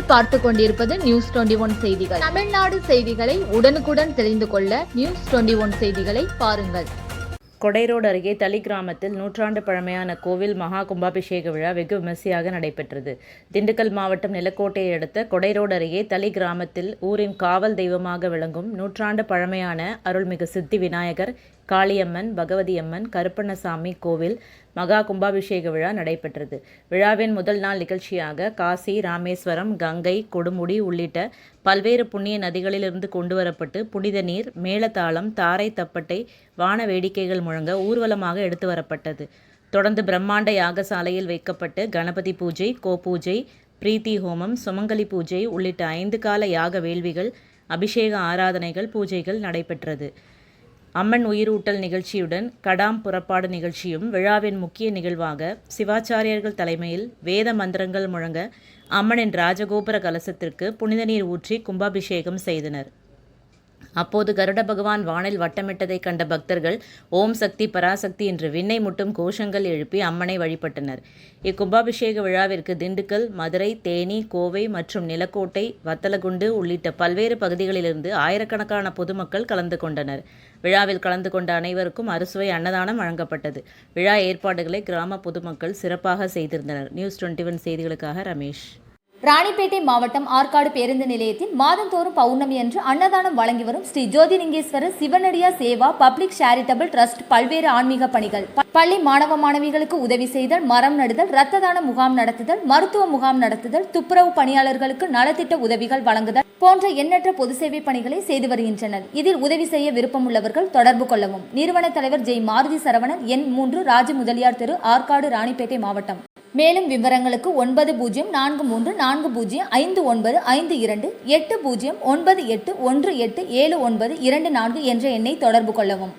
நீங்கள் பார்த்து கொண்டிருப்பது News21 செய்திகள். தமிழ்நாடு செய்திகளை உடனுக்குடன் தெரிந்து கொள்ள News21 செய்திகளை பாருங்கள். கொடைரோடு அருகே தளி கிராமத்தில் நூற்றாண்டு பழமையான கோவில் மகா கும்பாபிஷேக விழா வெகு விமர்சையாக நடைபெற்றது. திண்டுக்கல் மாவட்டம் நிலக்கோட்டையை அடுத்த கொடைரோடு அருகே தளி கிராமத்தில் ஊரின் காவல் தெய்வமாக விளங்கும் நூற்றாண்டு பழமையான அருள்மிகு சித்தி விநாயகர், காளியம்மன், பகவதியம்மன், கருப்பண்ணசாமி கோவில் மகா கும்பாபிஷேக விழா நடைபெற்றது. விழாவின் முதல் நாள் நிகழ்ச்சியாக காசி, ராமேஸ்வரம், கங்கை, கொடுமுடி உள்ளிட்ட பல்வேறு புண்ணிய நதிகளிலிருந்து கொண்டுவரப்பட்டு புனித நீர், மேளதாளம், தாரை தப்பட்டை, வான வேடிக்கைகள் முழங்க ஊர்வலமாக எடுத்து வரப்பட்டது. தொடர்ந்து பிரம்மாண்ட யாகசாலையில் வைக்கப்பட்டு கணபதி பூஜை, கோபூஜை, பிரீத்தி ஹோமம், சுமங்கலி பூஜை உள்ளிட்ட 5 கால யாக வேள்விகள், அபிஷேக ஆராதனைகள், பூஜைகள் நடைபெற்றது. அம்மன் உயிரூட்டல் நிகழ்ச்சியுடன் கடாம் புறப்பாடு நிகழ்ச்சியும் விழாவின் முக்கிய நிகழ்வாக சிவாச்சாரியர்கள் தலைமையில் வேத மந்திரங்கள் முழங்க அம்மனின் ராஜகோபுர கலசத்திற்கு புனித நீர் ஊற்றி கும்பாபிஷேகம் செய்தனர். அப்போது கருட பகவான் வானில் வட்டமிட்டதை கண்ட பக்தர்கள் ஓம் சக்தி பராசக்தி என்று விண்ணை முட்டும் கோஷங்கள் எழுப்பி அம்மனை வழிபட்டனர். இக்கும்பாபிஷேக விழாவிற்கு திண்டுக்கல், மதுரை, தேனி, கோவை மற்றும் நிலக்கோட்டை, வத்தலகுண்டு உள்ளிட்ட பல்வேறு பகுதிகளிலிருந்து ஆயிரக்கணக்கான பொதுமக்கள் கலந்து கொண்டனர். விழாவில் கலந்து கொண்ட அனைவருக்கும் அறுசுவை அன்னதானம் வழங்கப்பட்டது. விழா ஏற்பாடுகளை கிராம பொதுமக்கள் சிறப்பாக செய்திருந்தனர். News21 செய்திகளுக்காக ரமேஷ். ராணிப்பேட்டை மாவட்டம் ஆற்காடு பேருந்து நிலையத்தில் மாதந்தோறும் பௌர்ணமி அன்று அன்னதானம் வழங்கி வரும் Sri Jothilingeswarar சிவனடியா Seva public charitable trust பல்வேறு ஆன்மீக பணிகள், பள்ளி மாணவ மாணவிகளுக்கு உதவி செய்தல், மரம் நடுதல், இரத்த தான முகாம் நடத்துதல், மருத்துவ முகாம் நடத்துதல், துப்புரவு பணியாளர்களுக்கு நலத்திட்ட உதவிகள் வழங்குதல் போன்ற எண்ணற்ற பொது சேவை பணிகளை செய்து வருகின்றனர். இதில் உதவி செய்ய விருப்பமுள்ளவர்கள் தொடர்பு கொள்ளவும். நிறுவன தலைவர் ஜெய் மாருதி சரவணன், எண் 3, ராஜ முதலியார் தெரு, ஆற்காடு, ராணிப்பேட்டை மாவட்டம். மேலும் விவரங்களுக்கு 9040405952 809818187924 என்ற எண்ணை தொடர்பு கொள்ளவும்.